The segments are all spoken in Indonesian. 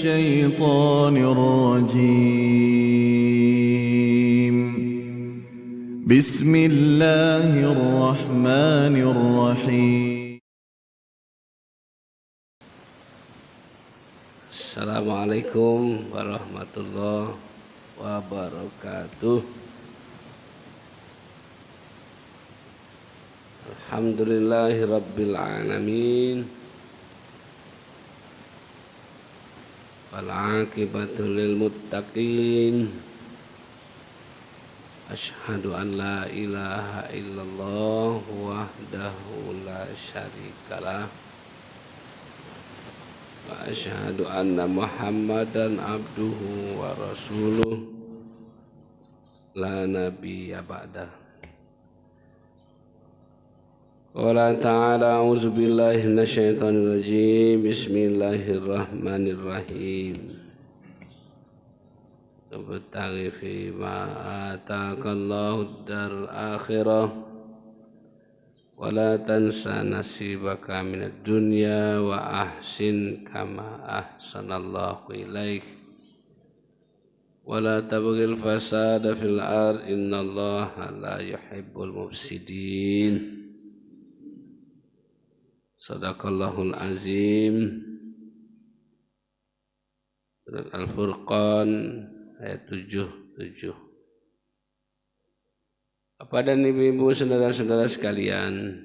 الشيطان الرجيم بسم الله الرحمن الرحيم Assalamualaikum warahmatullahi wabarakatuh. Alhamdulillahi rabbil alamin. Wal aqibatu lil muttaqin. Asyhadu an la ilaha illallah wahdahu la syarikalah. Wa asyhadu anna Muhammadan abduhu wa rasuluh la nabiyya ba'dah. Qala ta'ala a'udzu billahi minasyaitonir rajim. Bismillahirrahmanirrahim. Tabtaghi fi ma ataakallahu ad-daral akhirah wa la tansa nasibaka minad dunya wa ahsin kama ahsanallahu ilaik wa la tabghil fasada fil ard innallaha la yuhibbul mufsidin. Sadaqallahul azim. Surat Al-Furqan ayat 77. Bapak dan ibu-ibu, saudara-saudara sekalian,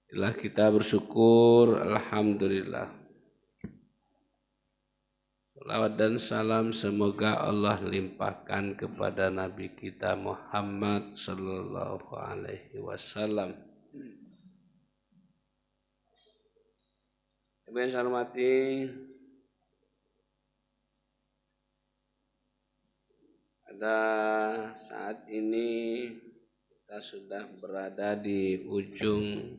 telah kita bersyukur, alhamdulillah. Salawat dan salam semoga Allah limpahkan kepada Nabi kita Muhammad sallallahu alaihi wasallam. Ibu yang saya hormati, pada saat ini kita sudah berada di ujung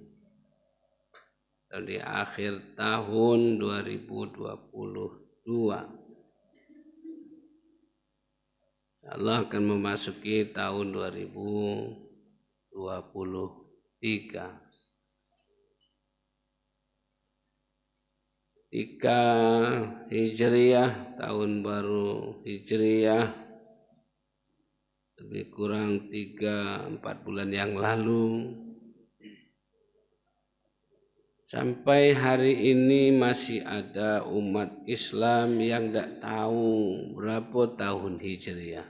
atau di akhir tahun 2022. Allah akan memasuki tahun 2023. Ketika Hijriyah, tahun baru Hijriyah, lebih kurang 3-4 bulan yang lalu, sampai hari ini masih ada umat Islam yang tidak tahu berapa tahun Hijriyah.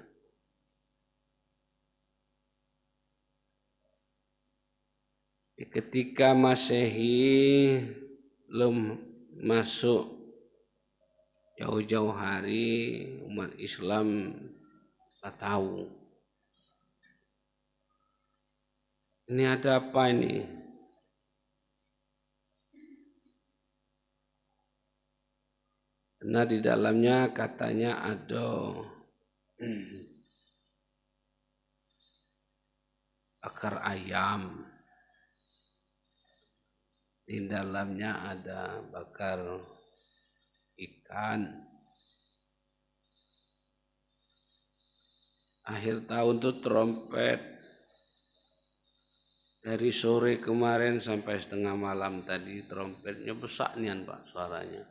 Ketika Masehi belum masuk jauh-jauh hari, umat Islam tak tahu ini ada apa ini. Karena di dalamnya katanya ada bakar ayam, di dalamnya ada bakar ikan. Akhir tahun tuh trompet dari sore kemarin sampai setengah malam tadi, trompetnya besar nian Pak suaranya.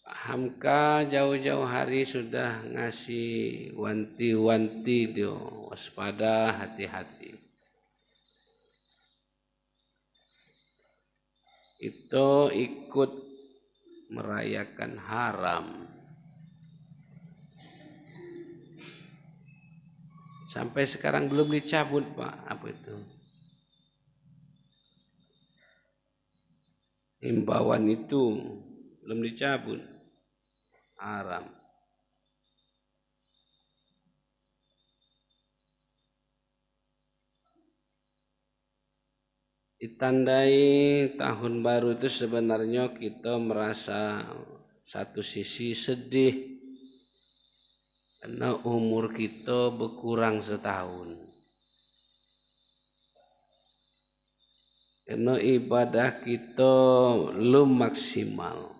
Hamka jauh-jauh hari sudah ngasih wanti-wanti dia, waspada, hati-hati. Itu ikut merayakan haram. Sampai sekarang belum dicabut Pak, apa itu? Himbauan itu belum dicabut. Haram. Ditandai tahun baru itu sebenarnya kita merasa satu sisi sedih karena umur kita berkurang setahun. Karena ibadah kita belum maksimal.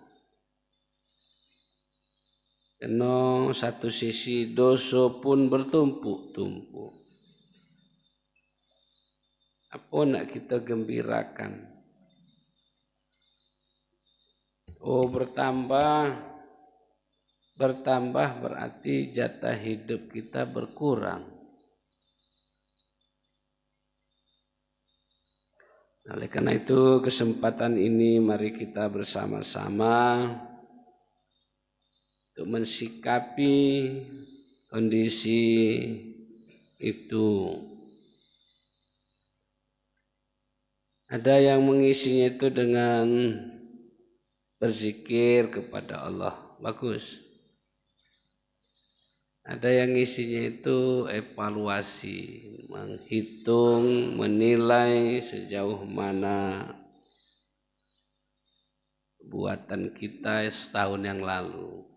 Karena satu sisi dosa pun bertumpuk-tumpuk. Apa nak kita gembirakan? Oh, bertambah berarti jatah hidup kita berkurang. Oleh karena itu kesempatan ini mari kita bersama-sama untuk mensikapi kondisi itu. Ada yang mengisinya itu dengan berzikir kepada Allah, bagus. Ada yang isinya itu evaluasi, menghitung, menilai sejauh mana buatan kita setahun yang lalu.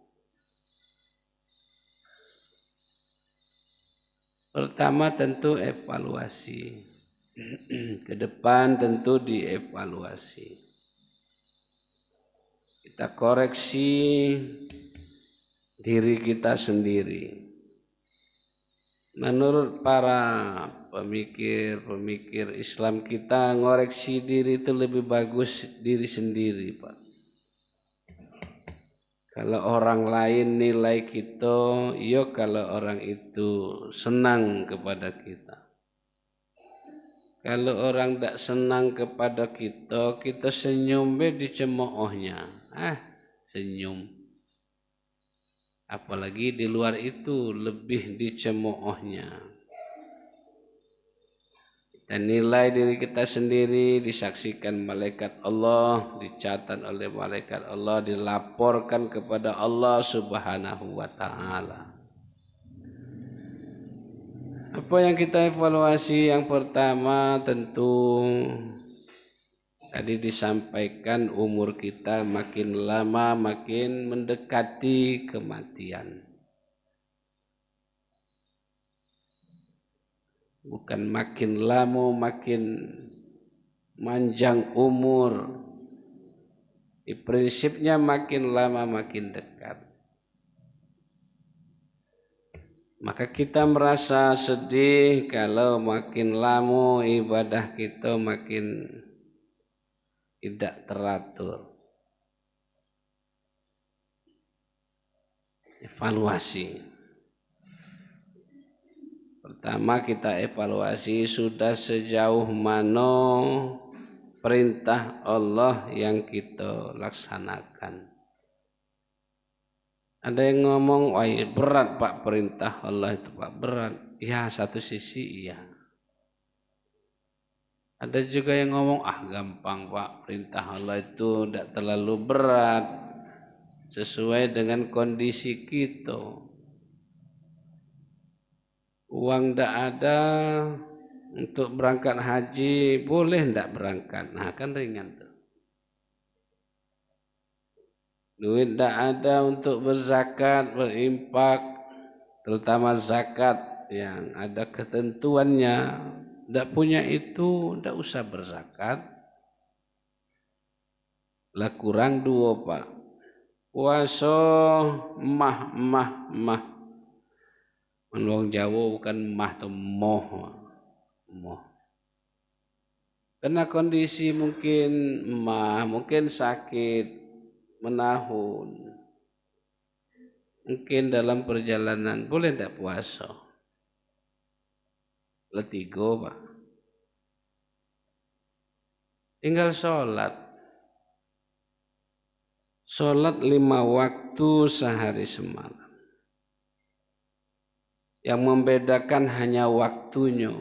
Pertama tentu evaluasi, ke depan tentu dievaluasi. Kita koreksi diri kita sendiri. Menurut para pemikir Islam kita, ngoreksi diri itu lebih bagus diri sendiri, Pak. Kalau orang lain nilai kita, ya kalau orang itu senang kepada kita. Kalau orang tidak senang kepada kita, kita senyum dicemoohnya. Senyum. Apalagi di luar itu lebih dicemoohnya. Kita nilai diri kita sendiri, disaksikan malaikat Allah, dicatat oleh malaikat Allah, dilaporkan kepada Allah Subhanahu wa ta'ala. Apa yang kita evaluasi? Yang pertama tentu tadi disampaikan umur kita makin lama makin mendekati kematian. Bukan makin lama makin manjang umur. Di prinsipnya makin lama makin dekat. Maka kita merasa sedih kalau makin lama ibadah kita makin tidak teratur. Evaluasi. Pertama kita evaluasi sudah sejauh mana perintah Allah yang kita laksanakan. Ada yang ngomong, wah berat Pak perintah Allah itu Pak, berat. Ya satu sisi iya. Ada juga yang ngomong, gampang Pak, perintah Allah itu tidak terlalu berat, sesuai dengan kondisi kita. Uang tidak ada untuk berangkat haji, boleh tidak berangkat? Nah kan ringan tuh. Duit tidak ada untuk berzakat, berimpak, terutama zakat yang ada ketentuannya. Tidak punya itu, tidak usah berzakat. Lah kurang dua Pak. Puasa mah. Menurut Jawa bukan mah atau moh. Karena kondisi mungkin mungkin sakit, menahun. Mungkin dalam perjalanan boleh tidak puasa. Letigo Pak. Tinggal sholat. Sholat 5 waktu sehari semalam. Yang membedakan hanya waktunya.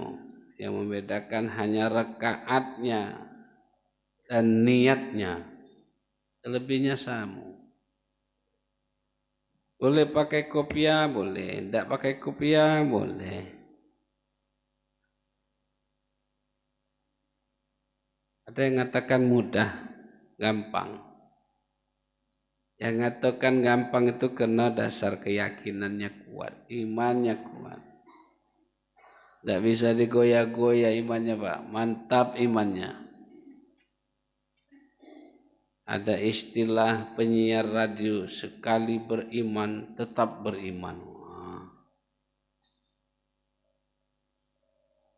Yang membedakan hanya rakaatnya dan niatnya. Selebihnya sama. Boleh pakai kopiah, boleh. Tidak pakai kopiah, boleh. Ada yang mengatakan mudah, gampang. Yang mengatakan gampang itu karena dasar keyakinannya kuat, imannya kuat. Tidak bisa digoyah-goyah imannya Pak, mantap imannya. Ada istilah penyiar radio, sekali beriman tetap beriman.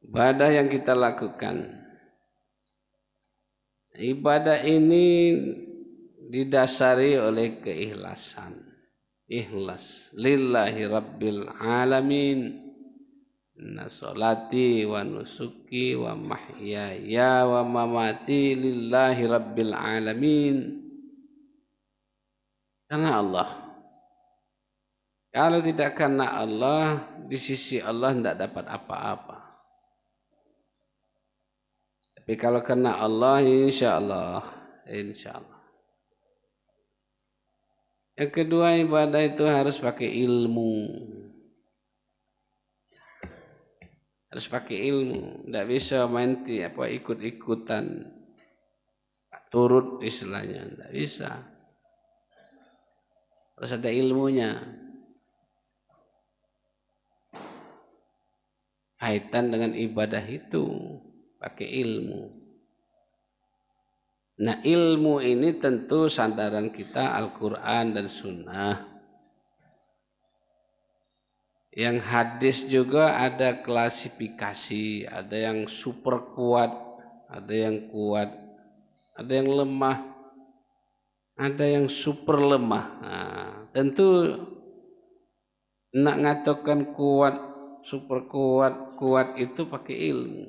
Ibadah yang kita lakukan Ibadah ini didasari oleh keikhlasan. Ikhlas lillahi rabbil alamin. Inna sholati wa nusuki wa mahyaya wa mamati lillahi rabbil alamin. Karena Allah. Kalau tidak karena Allah, di sisi Allah tidak dapat apa-apa. Tapi kalau karena Allah, insya Allah. Yang kedua, ibadah itu harus pakai ilmu. Harus pakai ilmu. Tidak bisa main ikut-ikutan. Turut istilahnya. Tidak bisa. Harus ada ilmunya. Kaitan dengan ibadah itu pakai ilmu. Nah, ilmu ini tentu sandaran kita Al-Quran dan Sunnah. Yang hadis juga ada klasifikasi, ada yang super kuat, ada yang kuat, ada yang lemah, ada yang super lemah. Nah, tentu nak ngatakan kuat, super kuat, kuat itu pakai ilmu.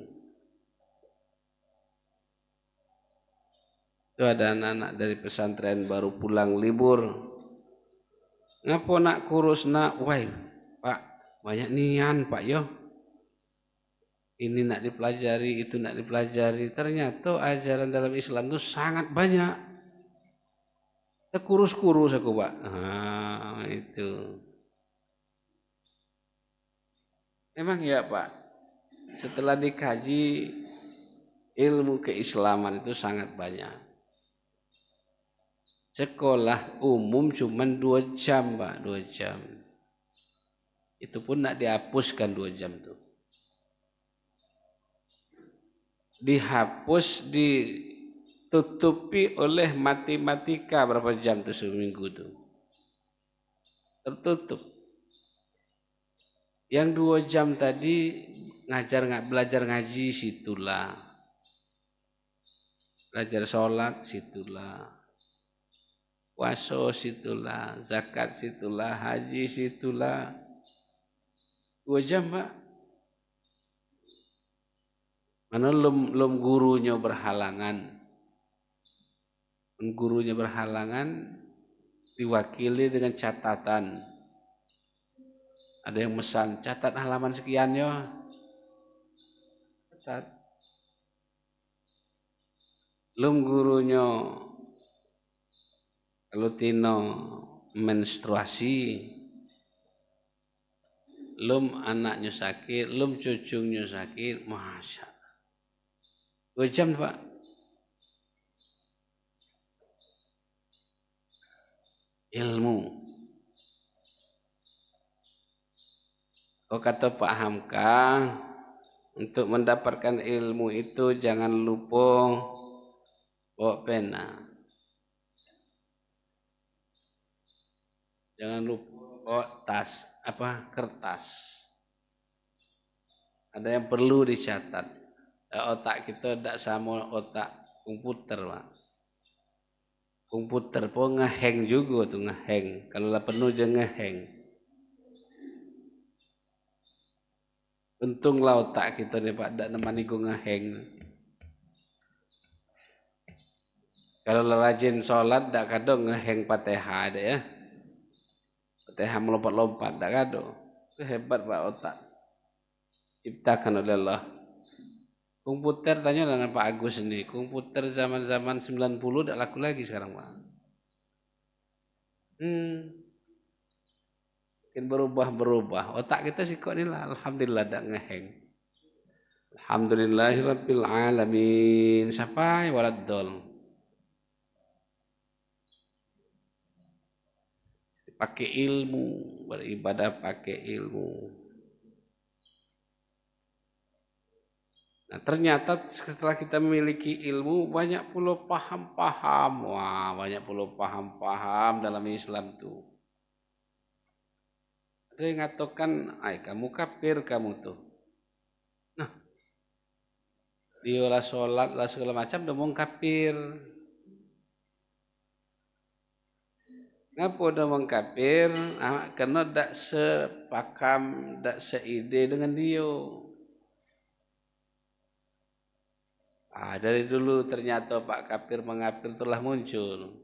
Itu ada anak-anak dari pesantren baru pulang libur. Ngapo nak kurus nak? Wah, Pak, banyak nian Pak yo. Ini nak dipelajari, itu nak dipelajari. Ternyata ajaran dalam Islam itu sangat banyak. Kurus-kurus aku Pak. Itu. Emang ya Pak. Setelah dikaji, ilmu keislaman itu sangat banyak. Sekolah umum cuma 2 jam Pak, 2 jam. Itu pun nak dihapuskan 2 jam tuh. Dihapus, ditutupi oleh matematika berapa jam tuh seminggu tuh. Tertutup. Yang 2 jam tadi belajar ngaji situlah. Belajar sholat situlah. Puasa situlah, zakat situlah, haji situlah. 2 jam Pak. Mana lum gurunya berhalangan. Gurunya berhalangan diwakili dengan catatan. Ada yang mesan, catat halaman sekian ya. Catat. Lum gurunya kalau tino menstruasi, lum anaknya sakit, lum cucunya sakit, masya Allah. 2 jam Pak. Ilmu. Kau kata Pak Hamka, untuk mendapatkan ilmu itu jangan lupa bawa pena. Jangan lupa bawa kertas. Ada yang perlu dicatat. Otak kita tidak sama otak komputer, Pak. Komputer pun ngeheng juga tuh, ngeheng. Kalau lah penuh jangan ngeheng. Untunglah otak kita nih Pak, tidak nemani gue ngeheng. Kalau rajin sholat, tidak kadang ngeheng Fatihah ada ya. Fatihah melompat-lompat, tidak kadang. Itu hebat Pak otak. Ciptakan oleh Allah. Komputer tanya dengan Pak Agus ini. Komputer zaman-zaman 90 tidak laku lagi sekarang Pak. Mungkin berubah. Otak kita sih kok ini lah. Alhamdulillah tidak ngeheng. Alhamdulillahirabbil alamin. Sampai waladdol. Pakai ilmu, beribadah pakai ilmu. Nah, ternyata setelah kita memiliki ilmu banyak pula paham-paham. Wah, banyak pula paham-paham dalam Islam tuh. Ada yang mengatakan, kamu kafir kamu tuh. Nah, dia lah sholat lah segala macam domong kafir. Ngapa domong kafir? Karena dak sepakam, dak seide dengan dia. Dari dulu ternyata Pak kafir mengafir telah muncul.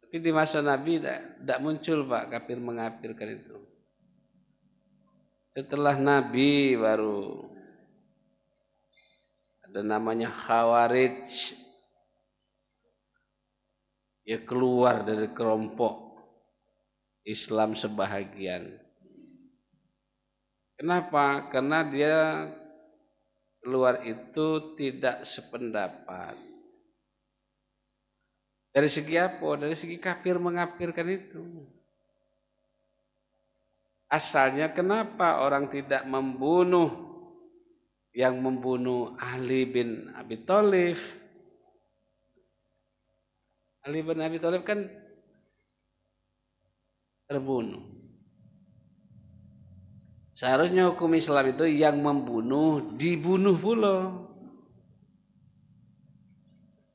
Tapi di masa Nabi dak muncul Pak kafir mengafirkan itu. Setelah Nabi baru ada namanya Khawarij. Dia keluar dari kelompok Islam sebahagian. Kenapa? Karena dia keluar itu tidak sependapat. Dari segi apa? Dari segi kafir mengafirkan itu. Asalnya kenapa orang tidak membunuh yang membunuh Ali bin Abi Thalib? Ali bin Abi Thalib kan terbunuh. Seharusnya hukum Islam itu yang membunuh dibunuh pula.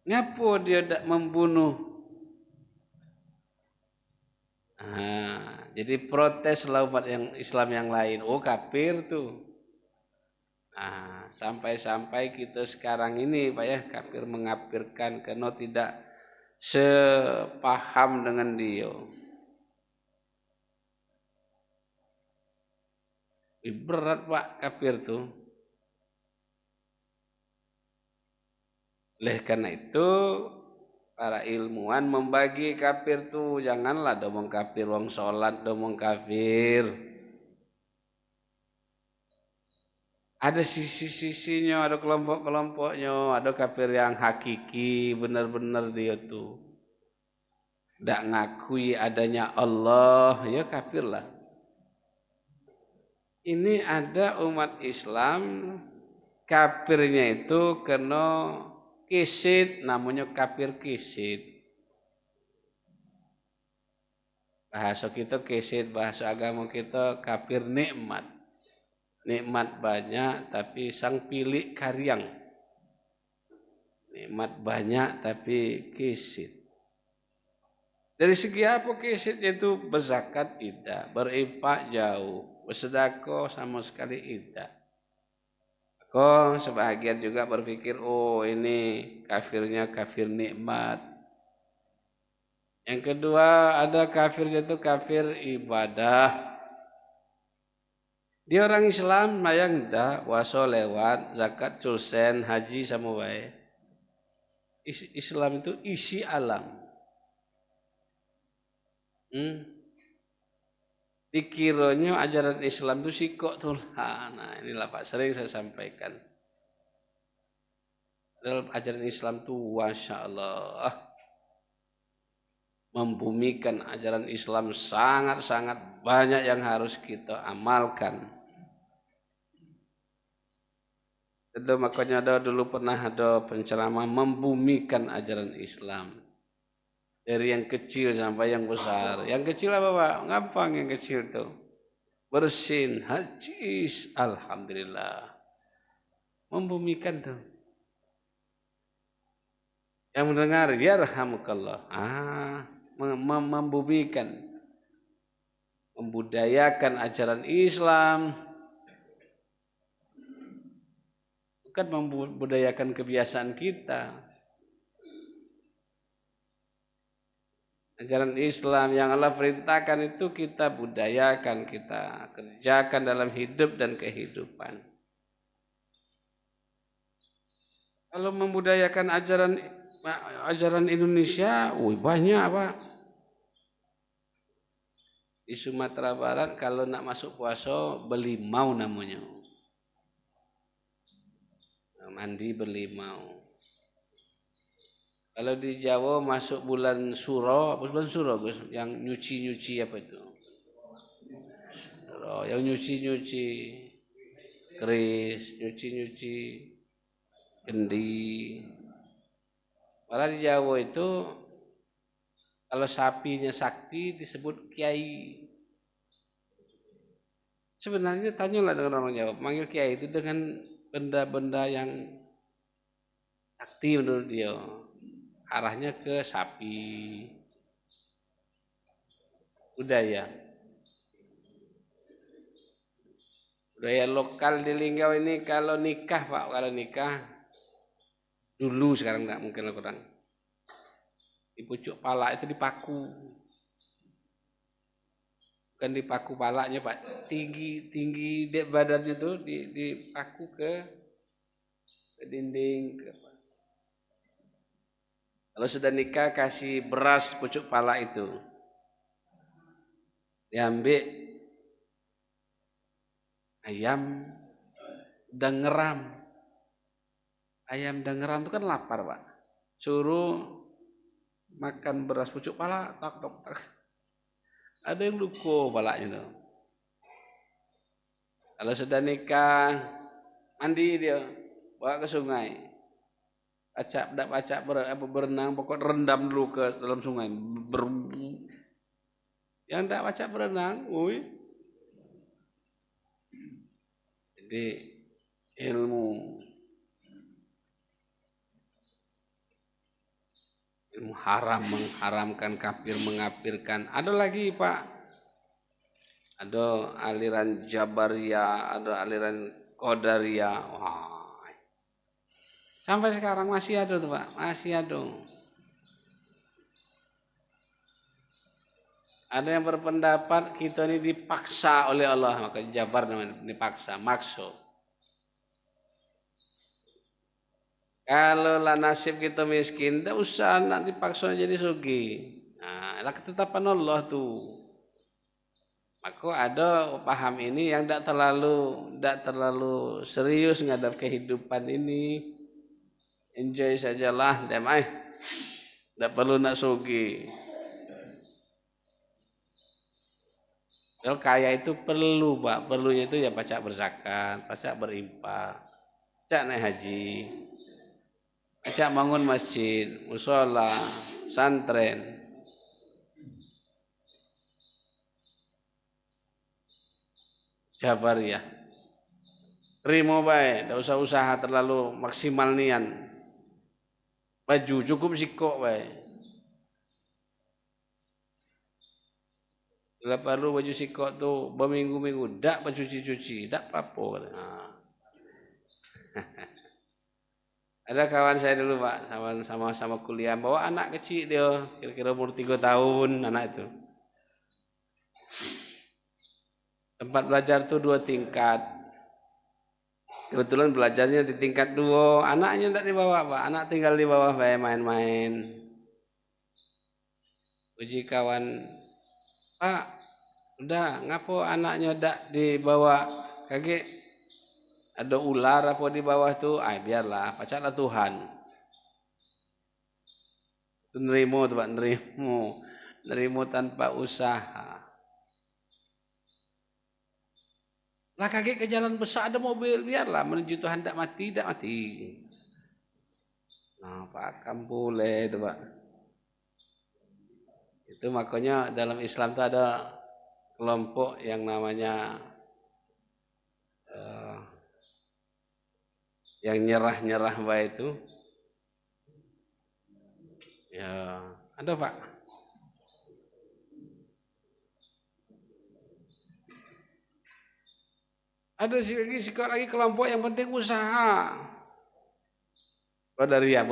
Ngapa dia tidak membunuh? Jadi protes lah umat yang Islam yang lain. Oh kafir tuh. Sampai-sampai kita sekarang ini Pak ya kafir mengafirkan karena tidak sepaham dengan dia. Berat Pak kafir tuh. Oleh karena itu para ilmuwan membagi kafir tuh janganlah domong kafir wong sholat domong kafir. Ada sisi-sisinya, ada kelompok-kelompoknya, ada kafir yang hakiki, benar-benar dia tuh tidak ngakui adanya Allah, ya kafir lah. Ini ada umat Islam kafirnya itu kena kisid, namanya kafir kisid. Bahasa kita kisid, bahasa agama kita kafir nikmat. Nikmat banyak tapi sang pilih karyang. Nikmat banyak tapi kisid. Dari segi apa kisidnya itu? Berzakat tidak, berinfak jauh, bersedekah sama sekali tidak. Kok sebahagian juga berpikir, oh ini kafirnya kafir nikmat. Yang kedua ada kafirnya itu kafir ibadah. Dia orang Islam mayang dah waso lewat zakat culsen haji sama wae. Islam itu isi alam. Dikiranya ajaran Islam itu sikok tuh. Nah inilah Pak sering saya sampaikan. Dalam ajaran Islam itu Masya Allah membumikan ajaran Islam sangat-sangat banyak yang harus kita amalkan. Itu makanya dulu pernah ada penceramah membumikan ajaran Islam. Dari yang kecil sampai yang besar. Yang kecil apa Pak? Gampang yang kecil tuh. Bersin, hajis, alhamdulillah. Membumikan tuh. Yang mendengar, yarhamukallah. Membumikan. Membudayakan ajaran Islam. Bukan membudayakan kebiasaan kita. Ajaran Islam yang Allah perintahkan itu kita budayakan, kita kerjakan dalam hidup dan kehidupan. Kalau membudayakan ajaran Indonesia, banyak Pak. Di Sumatera Barat kalau nak masuk puasa belimau namanya. Mandi berlimau. Kalau di Jawa masuk bulan Suro, bulan Suro Gus, yang nyuci-nyuci apa itu? Yang nyuci-nyuci keris, nyuci-nyuci kendi. Malah di Jawa itu kalau sapinya sakti disebut kiai. Sebenarnya tanyalah dengan orang Jawa, panggil kiai itu dengan benda-benda yang sakti menurut dia. Arahnya ke sapi. Budaya lokal di Linggau ini kalau nikah Pak, kalau nikah dulu, sekarang enggak, mungkin kurang. Di pucuk pala itu dipaku. Bukan dipaku palanya Pak, tinggi badan itu dipaku ke dinding. Kalau sudah nikah kasih beras pucuk pala itu. Diambil ayam dan ngeram. Ayam dan ngeram itu kan lapar Pak. Suruh makan beras pucuk pala, tak. Ada yang luko palanya itu. Kalau sudah nikah, mandi dia, bawa ke sungai. Berenang, pokok rendam dulu ke dalam sungai. Yang tidak pacak berenang, Jadi ilmu haram, mengharamkan, kafir, mengafirkan. Ada lagi Pak, ada aliran Jabariyah, ada aliran Qadariyah. Wah, sampai sekarang masih ada tuh Pak, masih ada. Ada yang berpendapat kita ini dipaksa oleh Allah, maka Jabar namanya, dipaksa, maksud. Kalau lah nasib kita miskin, tak usah nak dipaksa jadi sugih. Nah, lah ketetapan Allah tuh. Maka ada paham ini yang tak terlalu serius ngadap kehidupan ini. Enjoy sajalah, damai. Tak perlu nak sugih. Kalau kaya itu perlu Pak, perlunya itu ya pacak berzakat, pacak berinfak, pacak naik haji, pacak bangun masjid, musola, santren. Jabariyah. Terima baik, tidak usah usaha terlalu maksimal nian. Baju cukup sikok baik. Bila perlu baju sikok tu berminggu-minggu dak bercuci-cuci, dak apa-apa. Ada kawan saya dulu Pak, sama-sama kuliah, bawa anak kecil dia, kira-kira umur 3 tahun anak itu. Tempat belajar tu 2 tingkat. Kebetulan belajarnya di tingkat 2, anaknya tidak dibawa Pak, anak tinggal di bawah main-main. Uji kawan, Pak, udah ngapo anaknya dak dibawa, kaget ada ular apa di bawah tu, biarlah, pacaklah Tuhan. Nerimo tu Pak, nerimo tanpa usaha. Lah kaget ke jalan besar ada mobil, biarlah menuju Tuhan, tak mati. Nah Pak, boleh tu Pak. Itu makanya dalam Islam itu ada kelompok yang namanya yang nyerah baik itu. Ya, ada Pak. Ada lagi kelompok yang penting usaha. Qadariyah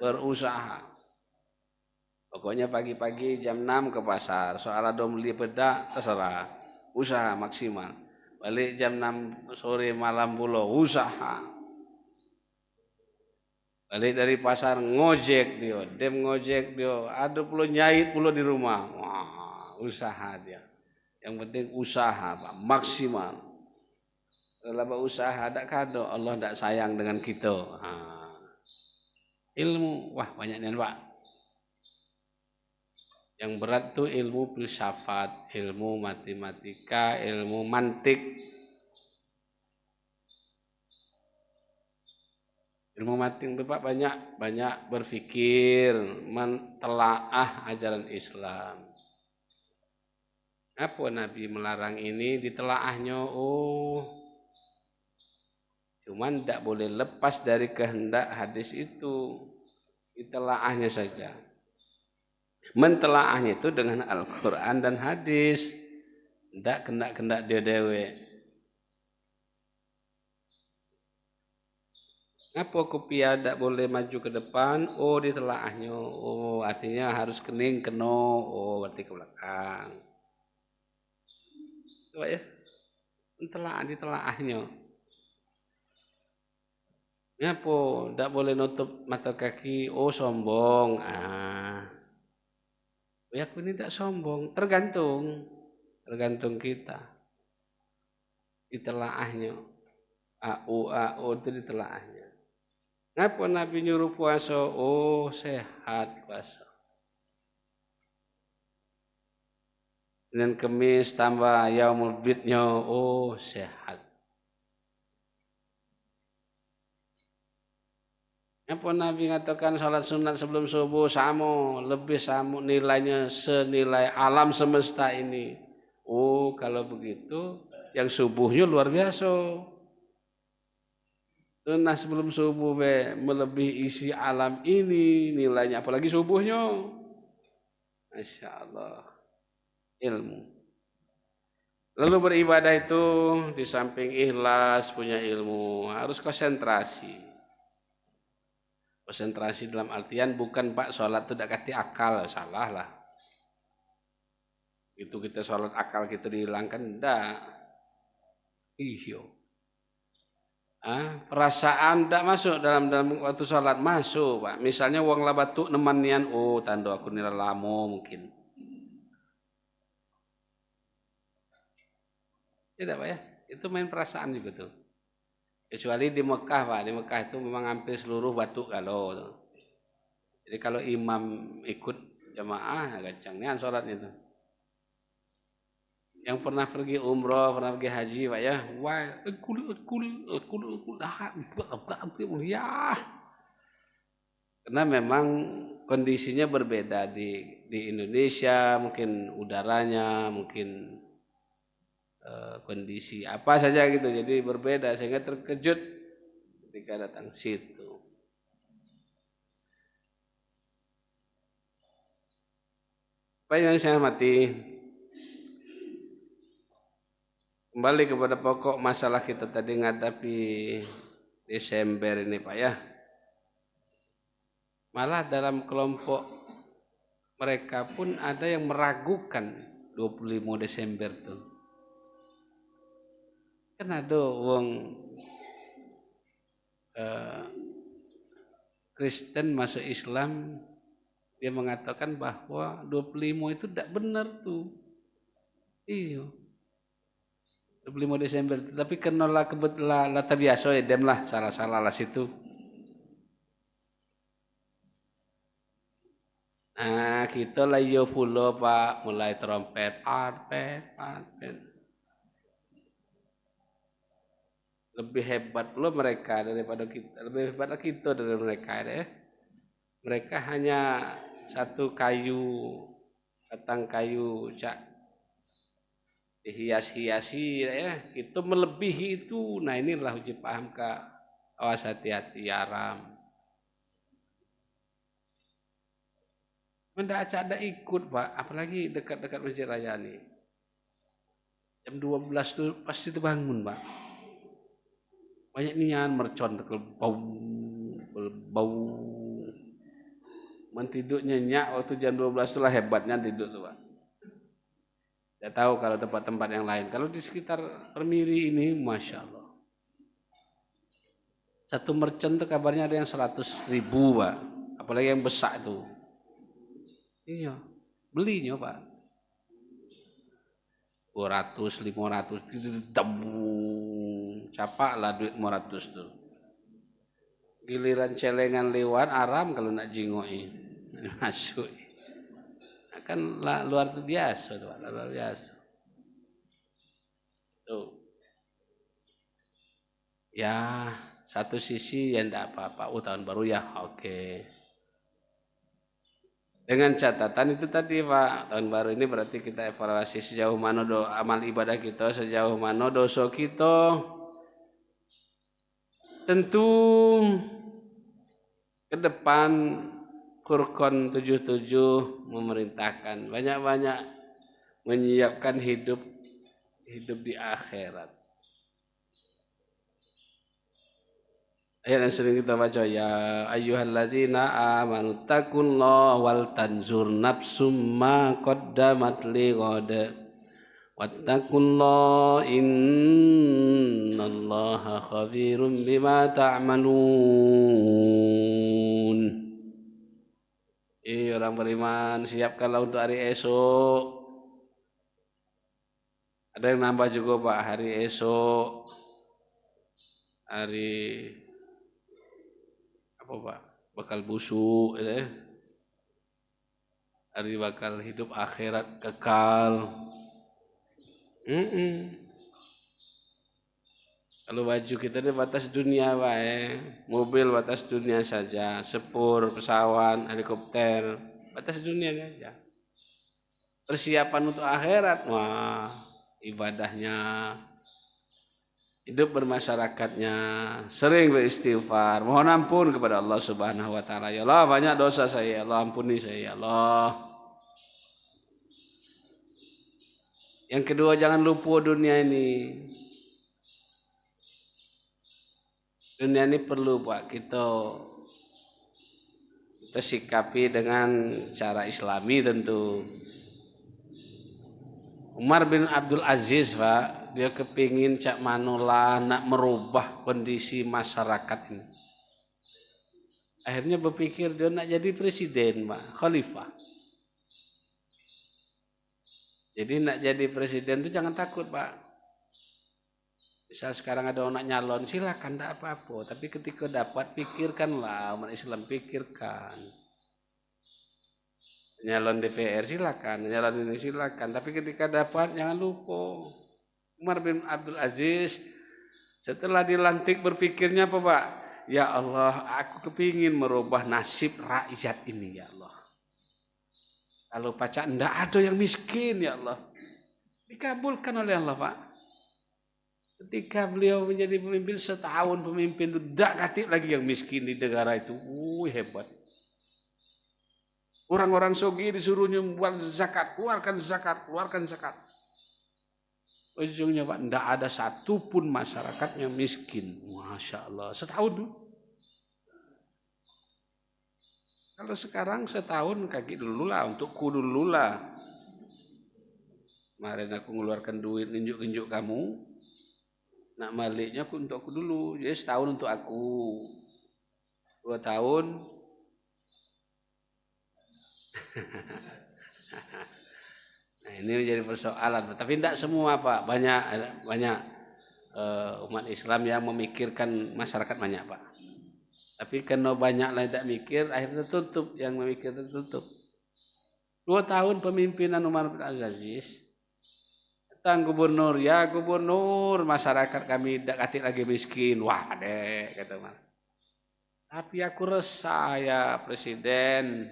berusaha. Pokoknya pagi-pagi jam 6 ke pasar, soal ada beli peda terserah, usaha maksimal. Balik jam 6 sore malam pula usaha. Balik dari pasar ngojek dia, ngojek dia, ada pula nyait pula di rumah. Wah, usaha dia. Yang penting usaha Pak, maksimal. Kalau usaha tak kado, Allah tak sayang dengan kita. Ilmu, wah banyak nih Pak. Yang berat tuh ilmu filsafat, ilmu matematika, ilmu mantik. Ilmu mantik itu Pak banyak berpikir, mentelaah ajaran Islam. Apa Nabi melarang ini, ditelaahnya, Cuman tidak boleh lepas dari kehendak hadis itu. Ditelaahnya saja. Mentelaahnya itu dengan Al-Quran dan hadis. Tidak kendak-kendak dia dewe. Ngapa kopia tidak boleh maju ke depan? Oh, ditelaahnya. Oh, artinya harus kening keno. Oh, berarti ke belakang. Coba ya. Ditelaahnya. Ngapa tidak boleh nutup mata kaki? Oh, sombong. Ya, aku ini tidak sombong. Tergantung kita. Ditelaahnya. AU itu ditelaahnya. Ngapa Nabi nyuruh puasa? Oh, sehat puasa. Senin Kemis tambah yaumul bidnya. Oh, sehat. Ngapa Nabi mengatakan salat sunat sebelum subuh lebih sama nilainya senilai alam semesta ini. Oh, kalau begitu yang subuhnya luar biasa. Nah, sebelum subuh melebihi isi alam ini nilainya, apalagi subuhnya. Masya Allah, ilmu. Lalu beribadah itu di samping ikhlas punya ilmu harus konsentrasi. Konsentrasi dalam artian bukan Pak sholat itu tidak kasih akal, salah lah. Itu kita sholat akal kita dihilangkan, enggak. Iyo. Perasaan tidak masuk dalam waktu sholat, masuk Pak. Misalnya uang lah batuk nemanian, oh tanda aku nilai lamo mungkin. Tidak Pak ya, itu main perasaan juga tuh. Kecuali di Mekah Pak, di Mekah itu memang hampir seluruh batuk kalau. Jadi kalau imam ikut jamaah, gancangnya sholatnya tuh. Yang pernah pergi umroh, pernah pergi haji Pak ya, wah, ya. Karena memang kondisinya berbeda di Indonesia, mungkin udaranya, mungkin kondisi apa saja gitu, jadi berbeda sehingga terkejut ketika datang situ. Apa yang saya hormati? Kembali kepada pokok masalah kita tadi menghadapi Desember ini Pak ya. Malah dalam kelompok mereka pun ada yang meragukan 25 Desember tuh. Kan ada wong Kristen masuk Islam, dia mengatakan bahwa 25 itu tidak benar tuh. Iya. 25 Desember, tapi kenolah kebetulan lah terbiasa ya dem lah salah-salah lah situ. Nah, kita lah yo fulo Pak, mulai trompet, arpet. Lebih hebat lo mereka daripada kita, lebih hebat kita dari mereka ya. Mereka hanya satu batang kayu cak dihias-hiasi ya, itu melebihi itu. Nah inilah uji paham Kak, awas hati-hati haram. Mendak ada ikut Pak, apalagi dekat-dekat Masjid Raya nih. Jam 12 tuh pasti terbangun Pak. Banyak nian mercon bau. Mentiduk nyenyak waktu jam 12 itulah hebatnya tidur tuh Pak. Tidak tahu kalau tempat-tempat yang lain. Kalau di sekitar Permiri ini, Masya Allah. Satu mercon itu kabarnya ada yang 100.000 Pak. Apalagi yang besar itu. Iya, belinya Pak. 200, 500, capaklah duit 500 tuh. Giliran celengan lewat aram kalau nak jingoi. Masuk. Kan luar biasa tuh, luar biasa. Tuh. Ya, satu sisi ya enggak apa-apa. Tahun baru ya, oke. Dengan catatan itu tadi Pak, tahun baru ini berarti kita evaluasi sejauh mana amal ibadah kita, sejauh mana dosa kita. Tentu ke depan Furqan 77 memerintahkan banyak-banyak menyiapkan hidup di akhirat. Ayat yang sering kita baca, ya ayyuhalladzina amanu taqullaha wal tanzur nafsum ma qaddamat lighad wattaqullaha innallaha khabirum bima ta'malun. Orang beriman, siapkanlah untuk hari esok. Ada yang nambah juga Pak, hari esok, hari apa Pak? Bakal busuk, ya. Hari bakal hidup akhirat kekal. Kalau baju kita ini batas dunia Pak, mobil batas dunia saja, sepur, pesawat, helikopter, batas dunia saja. Persiapan untuk akhirat, wah, ibadahnya, hidup bermasyarakatnya, sering beristighfar, mohon ampun kepada Allah Subhanahu wa taala. Ya Allah, banyak dosa saya, ya Allah, ampuni saya, ya Allah. Yang kedua, jangan lupa dunia ini. Dunia ini perlu Pak, kita sikapi dengan cara Islami tentu. Umar bin Abdul Aziz Pak, dia kepingin cak manolah nak merubah kondisi masyarakat ini. Akhirnya berpikir dia nak jadi presiden Pak, khalifah. Jadi nak jadi presiden itu jangan takut Pak. Misal sekarang ada orang nyalon, silakan, tidak apa-apa. Tapi ketika dapat, pikirkanlah, umat Islam pikirkan. Nyalon DPR silakan, nyalon ini silakan. Tapi ketika dapat, jangan lupa. Umar bin Abdul Aziz setelah dilantik berpikirnya apa Pak? Ya Allah, aku kepingin merubah nasib rakyat ini ya Allah. Kalau pacak tidak ada yang miskin ya Allah. Dikabulkan oleh Allah Pak. Ketika beliau menjadi pemimpin setahun pemimpin, tidak katip lagi yang miskin di negara itu. Hebat. Orang-orang sogi disuruh nyumbang zakat, keluarkan zakat, keluarkan zakat. Ujungnya Pak, tidak ada satupun masyarakat yang miskin. Masya Allah, setahun tuh. Kalau sekarang setahun kaki dulu lah, untukku dulu lah. Kemarin aku mengeluarkan duit, ninjuk-ninjuk kamu. Nak baliknya untuk aku dulu, jadi setahun untuk aku, 2 tahun. Nah ini menjadi persoalan, tapi tidak semua Pak, banyak umat Islam yang memikirkan masyarakat banyak Pak. Tapi karena banyak lah tidak mikir, akhirnya tutup, yang memikir tertutup. 2 tahun pemimpinan Umar bin Abdul Aziz. Tang gubernur, ya gubernur, masyarakat kami tidak katik lagi miskin. Wah dek, kata Umar. Tapi aku resah ya presiden,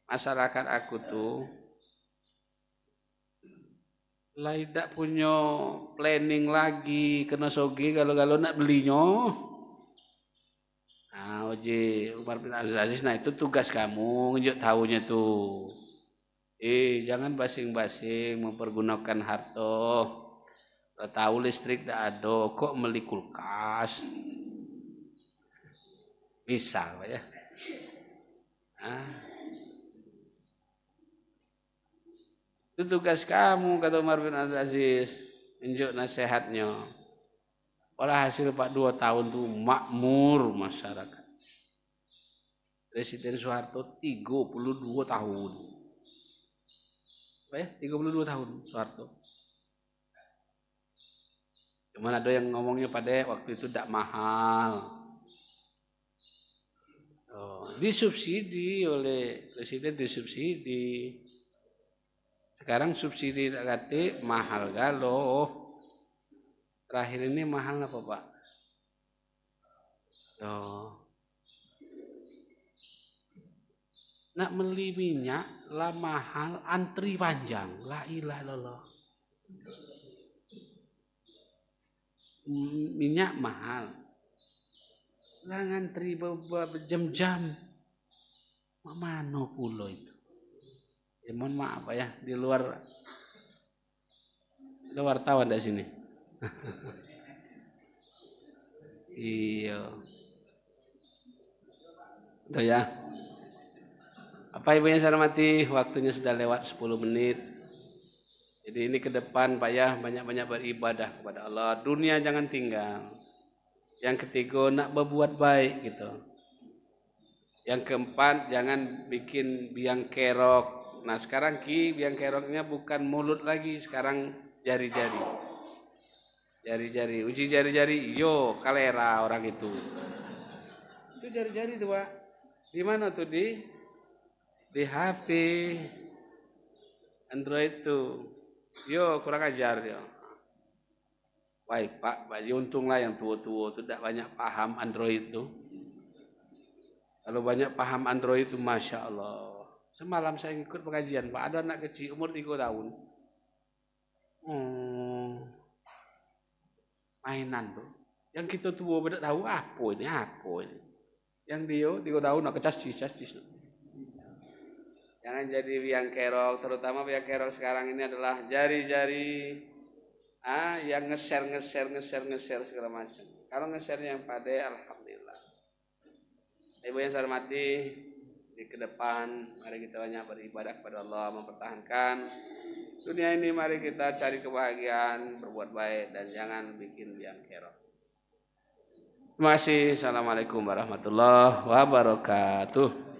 masyarakat aku tuh lah tidak punya planning lagi, kena sogi kalau nak belinya. Nah Oji Umar bin Abdul Aziz, nah itu tugas kamu, ngejuk tahunya tuh. Jangan basing-basing mempergunakan harta. Tahu listrik tidak ada, kok beli kulkas? Misal ya. Itu tugas kamu, kata Umar bin Abdul Aziz. Unjuk nasihatnya. Pada hasil Pak 2 tahun itu makmur masyarakat. Presiden Soeharto 32 tahun. 32 tahun Soeharto. Cuman ada yang ngomongnya pada waktu itu tidak mahal. Disubsidi oleh presiden, disubsidi. Sekarang subsidi tidak kati mahal galuh. Terakhir ini mahal apa Pak? Nak beli minyak lah mahal, antri panjang. La ilaha illallah. Minyak mahal. Lah ngantri berjam-jam. Mana pulau itu? Ya, mohon maaf Pak ya, di luar ada wartawan dari sini. Iya. Udah ya. Apa Ibu yang saya hormati, waktunya sudah lewat 10 menit. Jadi ini ke depan Pak ya, banyak-banyak beribadah kepada Allah. Dunia jangan tinggal. Yang ketiga, nak berbuat baik gitu. Yang keempat, jangan bikin biang kerok. Nah sekarang biang keroknya bukan mulut lagi, sekarang jari-jari. Jari-jari, uji jari-jari, yo kalera orang itu. Itu jari-jari tuh Pak. Di mana tuh di HP Android tuh. Yo kurang ajar yo. Baik Pak, untunglah yang tua-tua itu tidak banyak paham Android itu. Kalau banyak paham Android itu Masya Allah. Semalam saya ikut pengajian Pak, ada anak kecil umur 3 tahun. Mainan tuh. Yang kita tua tidak tahu apa ini. Yang dia 3 tahun nak cacis. Jangan jadi biang kerok, terutama biang kerok sekarang ini adalah jari-jari yang nge-share segala macam. Kalau nge-share yang pandai, alhamdulillah. Ibu yang saya hormati, di ke depan mari kita banyak beribadah kepada Allah, mempertahankan dunia ini. Mari kita cari kebahagiaan, berbuat baik dan jangan bikin biang kerok. Terima kasih. Assalamualaikum warahmatullahi wabarakatuh.